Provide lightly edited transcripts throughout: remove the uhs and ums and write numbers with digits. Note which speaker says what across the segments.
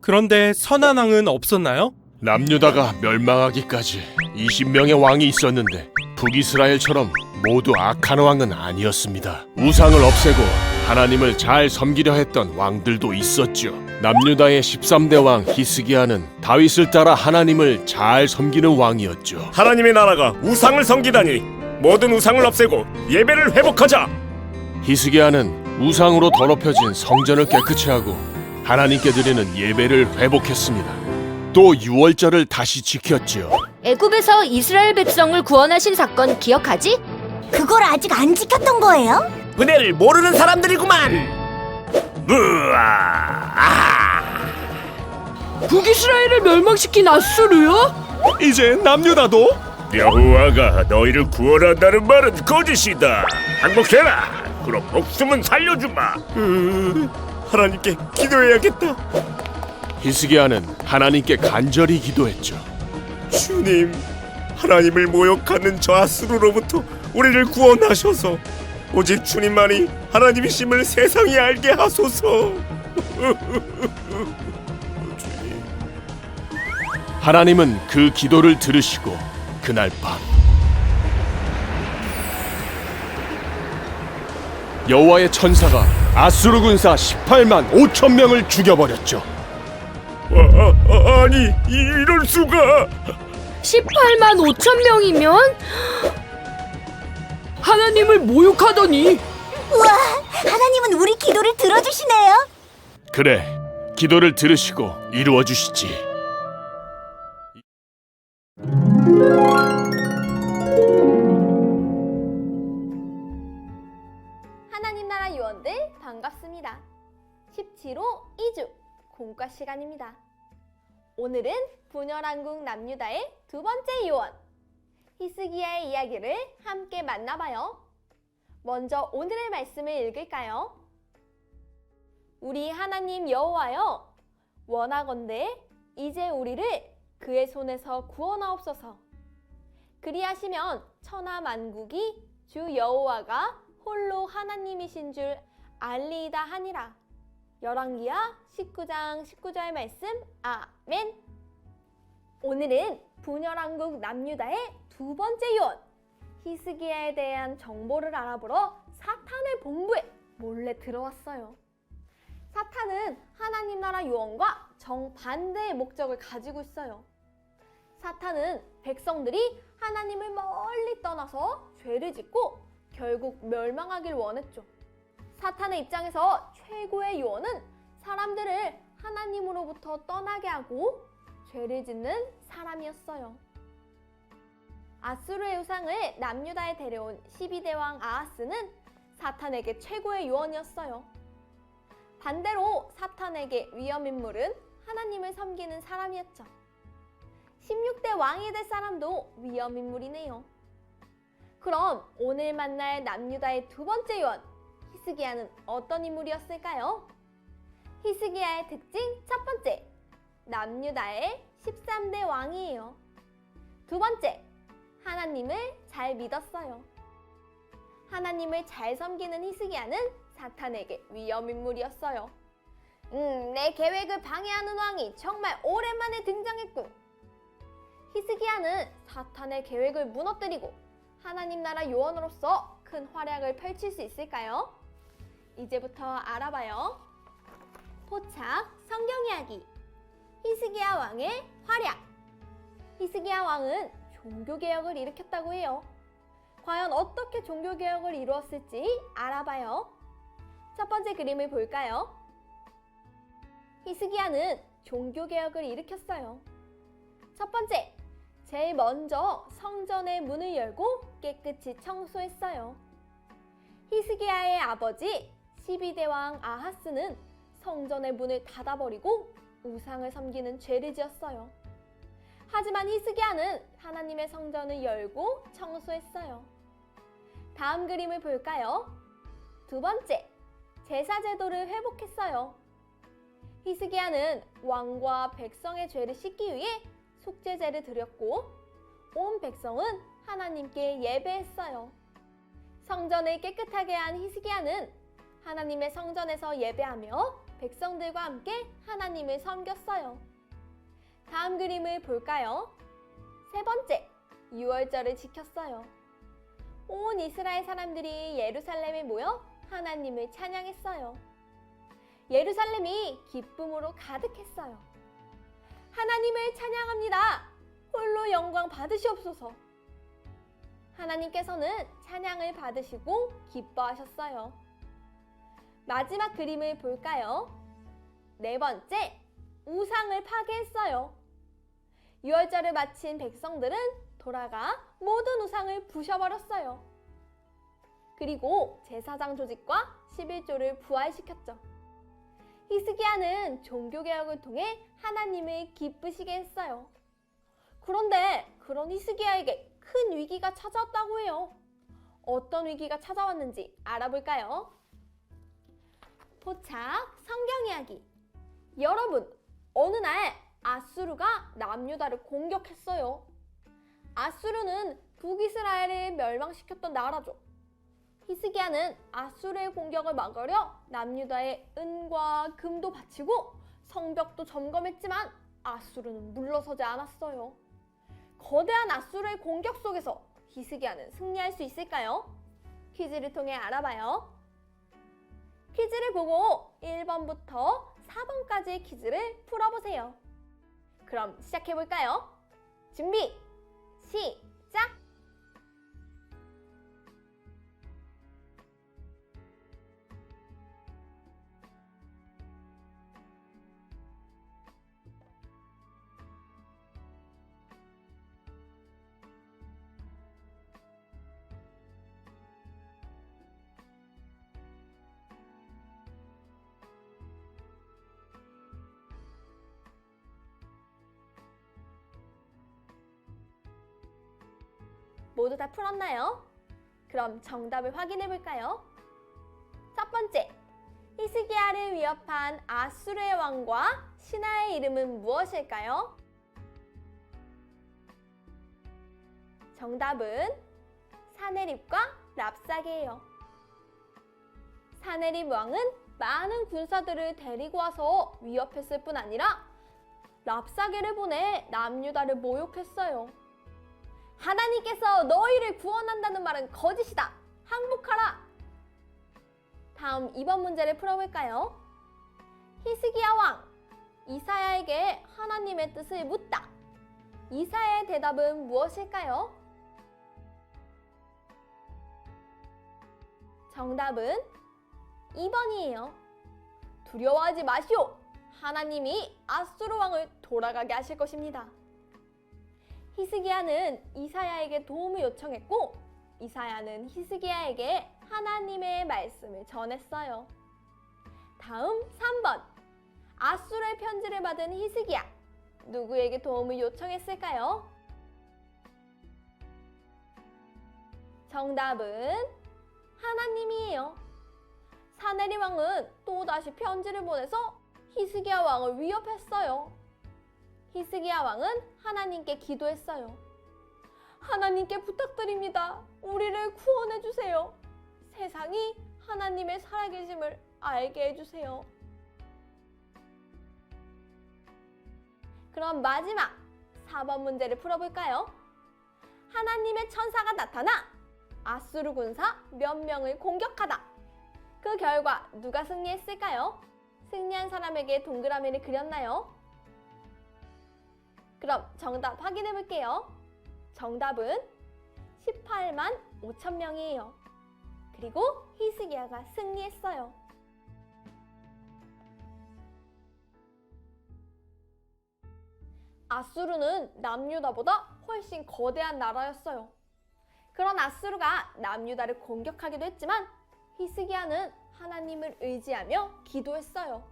Speaker 1: 그런데 선한 왕은 없었나요?
Speaker 2: 남유다가 멸망하기까지 20명의 왕이 있었는데 북이스라엘처럼 모두 악한 왕은 아니었습니다. 우상을 없애고 하나님을 잘 섬기려 했던 왕들도 있었죠. 남유다의 13대 왕 히스기야는 다윗을 따라 하나님을 잘 섬기는 왕이었죠.
Speaker 3: 하나님의 나라가 우상을 섬기다니 모든 우상을 없애고 예배를 회복하자.
Speaker 2: 히스기야는 우상으로 더럽혀진 성전을 깨끗이 하고 하나님께 드리는 예배를 회복했습니다. 또 유월절을 다시 지켰죠.
Speaker 4: 애굽에서 이스라엘 백성을 구원하신 사건 기억하지?
Speaker 5: 그걸 아직 안 지켰던 거예요?
Speaker 3: 은혜를 모르는 사람들이구만.
Speaker 4: 북이스라엘을 멸망시킨 아수르요?
Speaker 1: 이제 남유다도?
Speaker 3: 여호와가 너희를 구원한다는 말은 거짓이다. 항복해라. 그럼 목숨은 살려주마. 하나님께 기도해야겠다.
Speaker 2: 히스기야는 하나님께 간절히 기도했죠.
Speaker 3: 주님, 하나님을 모욕하는 저 아수르로부터 우리를 구원하셔서 오직 주님만이 하나님이심을 세상이 알게 하소서.
Speaker 2: 하나님은 그 기도를 들으시고 그날 밤 여호와의 천사가 아수르 군사 18만 5천 명을 죽여버렸죠.
Speaker 3: 아니, 이럴 수가.
Speaker 4: 18만 5천 명이면? 하나님을 모욕하더니.
Speaker 5: 우와, 하나님은 우리 기도를 들어주시네요.
Speaker 2: 그래, 기도를 들으시고 이루어 주시지.
Speaker 6: 하나님 나라 요원들 반갑습니다. 17호 2주 공과 시간입니다. 오늘은 분열왕국 남유다의 두 번째 요원 히스기야의 이야기를 함께 만나봐요. 먼저 오늘의 말씀을 읽을까요? 우리 하나님 여호와여, 원하건대 이제 우리를 그의 손에서 구원하옵소서. 그리하시면 천하 만국이 주 여호와가 홀로 하나님이신 줄 알리이다 하니라. 열왕기하 19장 19절의 말씀. 아멘. 오늘은 분열왕국 남유다의 두 번째 요원 히스기야에 대한 정보를 알아보러 사탄의 본부에 몰래 들어왔어요. 사탄은 하나님 나라 요원과 정반대의 목적을 가지고 있어요. 사탄은 백성들이 하나님을 멀리 떠나서 죄를 짓고 결국 멸망하길 원했죠. 사탄의 입장에서 최고의 요원은 사람들을 하나님으로부터 떠나게 하고 죄를 짓는 사람이었어요. 아수르의 우상을 남유다에 데려온 12대 왕 아하스는 사탄에게 최고의 요원이었어요. 반대로 사탄에게 위험인물은 하나님을 섬기는 사람이었죠. 16대 왕이 될 사람도 위험인물이네요. 그럼 오늘 만날 남유다의 두 번째 요원 히스기야는 어떤 인물이었을까요? 히스기야의 특징 첫 번째, 남유다의 13대 왕이에요. 두 번째, 하나님을 잘 믿었어요. 하나님을 잘 섬기는 히스기야는 사탄에게 위험인물이었어요. 내 계획을 방해하는 왕이 정말 오랜만에 등장했군. 히스기야는 사탄의 계획을 무너뜨리고 하나님 나라 요원으로서 큰 활약을 펼칠 수 있을까요? 이제부터 알아봐요. 포착 성경 이야기 히스기야 왕의 활약. 히스기야 왕은 종교개혁을 일으켰다고 해요. 과연 어떻게 종교개혁을 이루었을지 알아봐요. 첫 번째 그림을 볼까요? 히스기야는 종교개혁을 일으켰어요. 첫 번째, 제일 먼저 성전의 문을 열고 깨끗이 청소했어요. 히스기야의 아버지 12대 왕 아하스는 성전의 문을 닫아버리고 우상을 섬기는 죄를 지었어요. 하지만 히스기야는 하나님의 성전을 열고 청소했어요. 다음 그림을 볼까요? 두 번째, 제사 제도를 회복했어요. 히스기야는 왕과 백성의 죄를 씻기 위해 속죄제를 드렸고 온 백성은 하나님께 예배했어요. 성전을 깨끗하게 한 히스기야는 하나님의 성전에서 예배하며 백성들과 함께 하나님을 섬겼어요. 다음 그림을 볼까요? 세 번째, 유월절을 지켰어요. 온 이스라엘 사람들이 예루살렘에 모여 하나님을 찬양했어요. 예루살렘이 기쁨으로 가득했어요. 하나님을 찬양합니다. 홀로 영광 받으시옵소서. 하나님께서는 찬양을 받으시고 기뻐하셨어요. 마지막 그림을 볼까요? 네 번째, 우상을 파괴했어요. 유월절을 마친 백성들은 돌아가 모든 우상을 부셔버렸어요. 그리고 제사장 조직과 11조를 부활시켰죠. 히스기야는 종교개혁을 통해 하나님을 기쁘시게 했어요. 그런데 그런 히스기야에게 큰 위기가 찾아왔다고 해요. 어떤 위기가 찾아왔는지 알아볼까요? 포착 성경 이야기. 여러분, 어느 날 아수르가 남유다를 공격했어요. 아수르는 북이스라엘을 멸망시켰던 나라죠. 히스기야는 아수르의 공격을 막으려 남유다에 은과 금도 바치고 성벽도 점검했지만 아수르는 물러서지 않았어요. 거대한 아수르의 공격 속에서 히스기야는 승리할 수 있을까요? 퀴즈를 통해 알아봐요. 퀴즈를 보고 1번부터 4번까지의 퀴즈를 풀어보세요. 그럼 시작해볼까요? 준비, 시작! 모두 다 풀었나요? 그럼 정답을 확인해 볼까요? 첫 번째, 히스기야를 위협한 아수르의 왕과 신하의 이름은 무엇일까요? 정답은 사네립과 랍사게예요. 사네립 왕은 많은 군사들을 데리고 와서 위협했을 뿐 아니라 랍사게를 보내 남유다를 모욕했어요. 하나님께서 너희를 구원한다는 말은 거짓이다. 항복하라. 다음 2번 문제를 풀어볼까요? 히스기야 왕, 이사야에게 하나님의 뜻을 묻다. 이사야의 대답은 무엇일까요? 정답은 2번이에요. 두려워하지 마시오. 하나님이 아수르 왕을 돌아가게 하실 것입니다. 히스기야는 이사야에게 도움을 요청했고 이사야는 히스기야에게 하나님의 말씀을 전했어요. 다음 3번. 아수르의 편지를 받은 히스기야. 누구에게 도움을 요청했을까요? 정답은 하나님이에요. 사네립 왕은 또다시 편지를 보내서 히스기야 왕을 위협했어요. 히스기야 왕은 하나님께 기도했어요. 하나님께 부탁드립니다. 우리를 구원해 주세요. 세상이 하나님의 살아계심을 알게 해주세요. 그럼 마지막 4번 문제를 풀어볼까요? 하나님의 천사가 나타나 아수르 군사 몇 명을 공격하다. 그 결과 누가 승리했을까요? 승리한 사람에게 동그라미를 그렸나요? 그럼 정답 확인해 볼게요. 정답은 18만 5천 명이에요. 그리고 히스기야가 승리했어요. 아수르는 남유다보다 훨씬 거대한 나라였어요. 그런 아수르가 남유다를 공격하기도 했지만 히스기야는 하나님을 의지하며 기도했어요.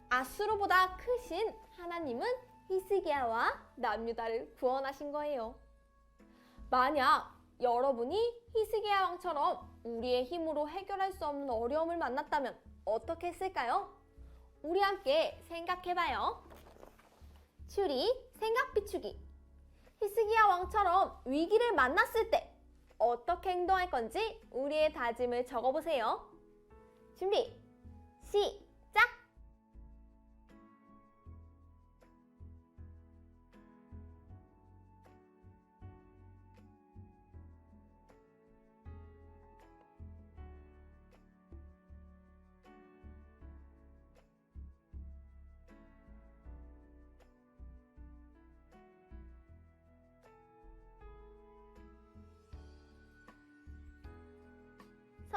Speaker 6: 아수르보다 크신 하나님은 히스기야와 남유다를 구원하신 거예요. 만약 여러분이 히스기야 왕처럼 우리의 힘으로 해결할 수 없는 어려움을 만났다면 어떻게 했을까요? 우리 함께 생각해봐요. 추리, 생각 비추기. 히스기야 왕처럼 위기를 만났을 때 어떻게 행동할 건지 우리의 다짐을 적어보세요. 준비, 시작!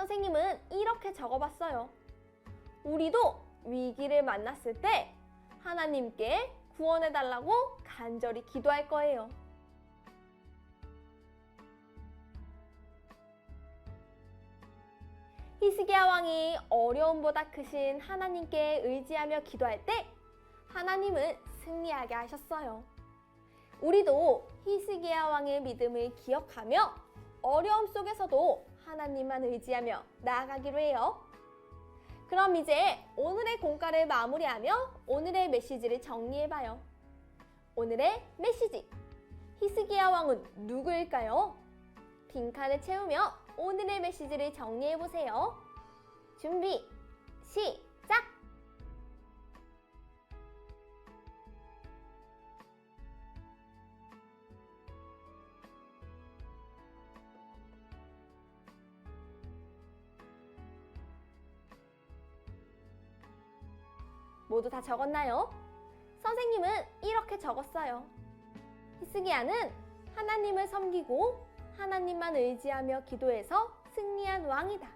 Speaker 6: 선생님은 이렇게 적어봤어요. 우리도 위기를 만났을 때 하나님께 구원해달라고 간절히 기도할 거예요. 히스기야 왕이 어려움보다 크신 하나님께 의지하며 기도할 때 하나님은 승리하게 하셨어요. 우리도 히스기야 왕의 믿음을 기억하며 어려움 속에서도 하나님만 의지하며 나아가기로 해요. 그럼 이제 오늘의 공과를 마무리하며 오늘의 메시지를 정리해봐요. 오늘의 메시지, 히스기야 왕은 누구일까요? 빈칸을 채우며 오늘의 메시지를 정리해보세요. 준비, 시작! 모두 다 적었나요? 선생님은 이렇게 적었어요. 히스기야는 하나님을 섬기고 하나님만 의지하며 기도해서 승리한 왕이다.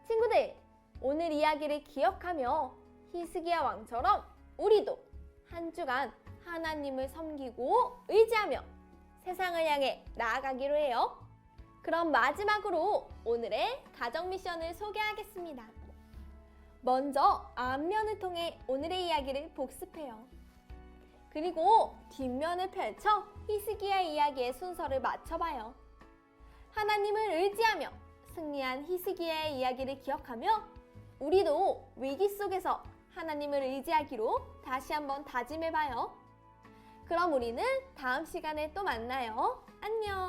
Speaker 6: 친구들, 오늘 이야기를 기억하며 히스기야 왕처럼 우리도 한 주간 하나님을 섬기고 의지하며 세상을 향해 나아가기로 해요. 그럼 마지막으로 오늘의 가정 미션을 소개하겠습니다. 먼저 앞면을 통해 오늘의 이야기를 복습해요. 그리고 뒷면을 펼쳐 히스기야 이야기의 순서를 맞춰봐요. 하나님을 의지하며 승리한 히스기야의 이야기를 기억하며 우리도 위기 속에서 하나님을 의지하기로 다시 한번 다짐해봐요. 그럼 우리는 다음 시간에 또 만나요. 안녕!